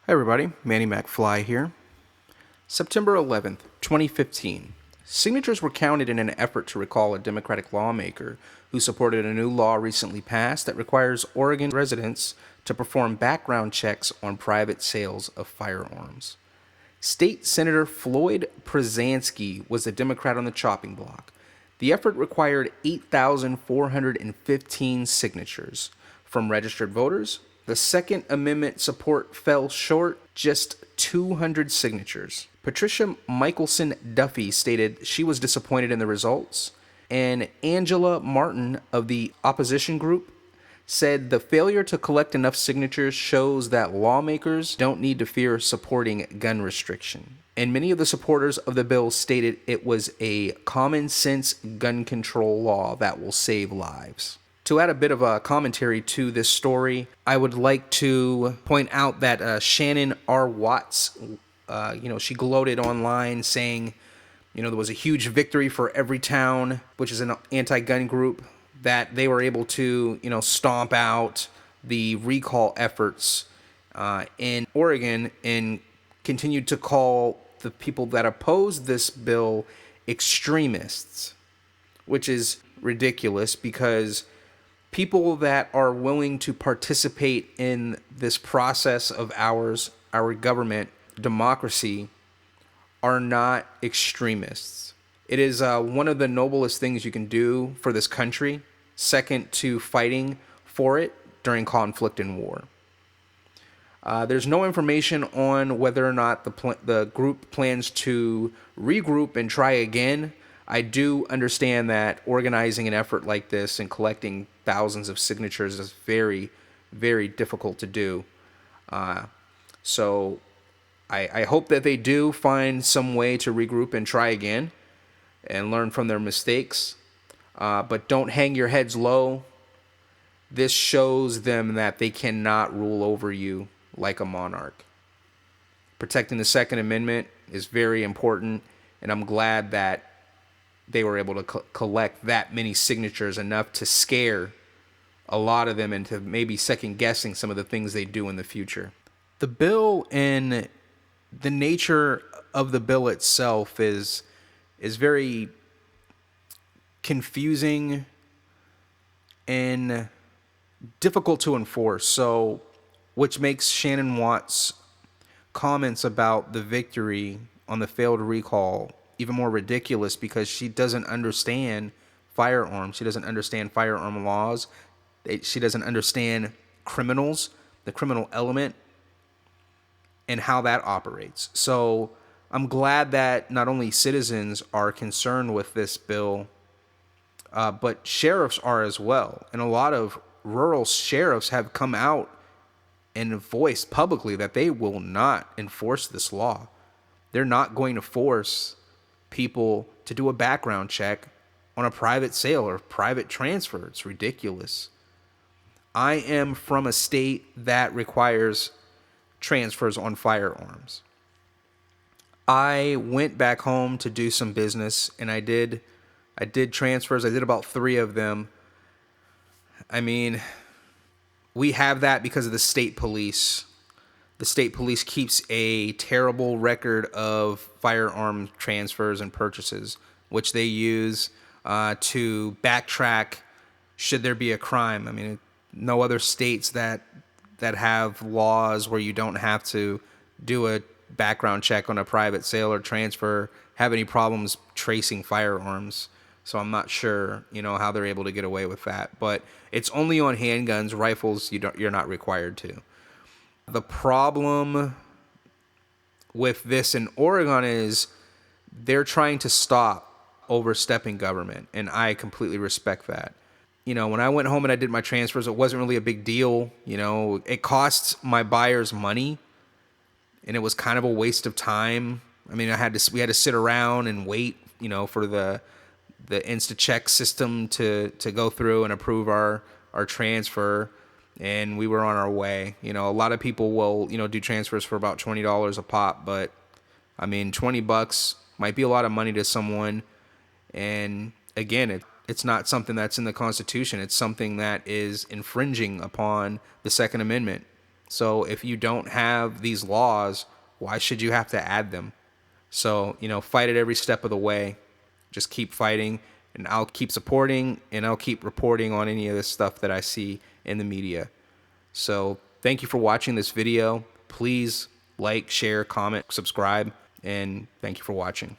Hi, everybody. Manny McFly here. September 11th, 2015. Signatures were counted in an effort to recall a Democratic lawmaker who supported a new law recently passed that requires Oregon residents to perform background checks on private sales of firearms. State Senator Floyd Przansky was a Democrat on the chopping block. The effort required 8,415 signatures from registered voters. The Second Amendment support fell short, just 200 signatures. Patricia Michelson Duffy stated she was disappointed in the results, and Angela Martin of the opposition group said the failure to collect enough signatures shows that lawmakers don't need to fear supporting gun restriction. And many of the supporters of the bill stated it was a common sense gun control law that will save lives. To add a bit of a commentary to this story, I would like to point out that Shannon R. Watts, she gloated online saying, there was a huge victory for Everytown, which is an anti-gun group, that they were able to, stomp out the recall efforts in Oregon and continued to call the people that opposed this bill extremists, which is ridiculous because people that are willing to participate in this process of ours, our government, democracy, are not extremists. It is one of the noblest things you can do for this country, second to fighting for it during conflict and war. There's no information on whether or not the group plans to regroup and try again. I do understand that organizing an effort like this and collecting thousands of signatures is very, very difficult to do. So I hope that they do find some way to regroup and try again and learn from their mistakes. But don't hang your heads low. This shows them that they cannot rule over you like a monarch. Protecting the Second Amendment is very important, and I'm glad that they were able to collect that many signatures, enough to scare a lot of them into maybe second guessing some of the things they do in the future. The bill and the nature of the bill itself is very confusing and difficult to enforce. So, which makes Shannon Watts' comments about the victory on the failed recall even more ridiculous because she doesn't understand firearms. She doesn't understand firearm laws. She doesn't understand criminals, the criminal element, and how that operates. So I'm glad that not only citizens are concerned with this bill, but sheriffs are as well. And a lot of rural sheriffs have come out and voiced publicly that they will not enforce this law. They're not going to force people to do a background check on a private sale or private transfer. It's ridiculous. I am from a state that requires transfers on firearms. I went back home to do some business and I did transfers. I did about 3 of them. I mean, we have that because of the state police. The state police keeps a terrible record of firearm transfers and purchases, which they use to backtrack should there be a crime. I mean, no other states that have laws where you don't have to do a background check on a private sale or transfer have any problems tracing firearms. So I'm not sure, how they're able to get away with that. But it's only on handguns. Rifles, you're not required to. The problem with this in Oregon is they're trying to stop overstepping government, and I completely respect that. When I went home and I did my transfers, it wasn't really a big deal. It costs my buyers money, and it was kind of a waste of time. I mean, we had to sit around and wait, for the InstaCheck system to go through and approve our transfer, and we were on our way. A lot of people will, do transfers for about $20 a pop, but I mean, $20 might be a lot of money to someone. And again, it's not something that's in the Constitution. It's something that is infringing upon the Second Amendment. So if you don't have these laws, why should you have to add them? So, fight it every step of the way. Just keep fighting, and I'll keep supporting, and I'll keep reporting on any of this stuff that I see in the media. So thank you for watching this video. Please like, share, comment, subscribe, and thank you for watching.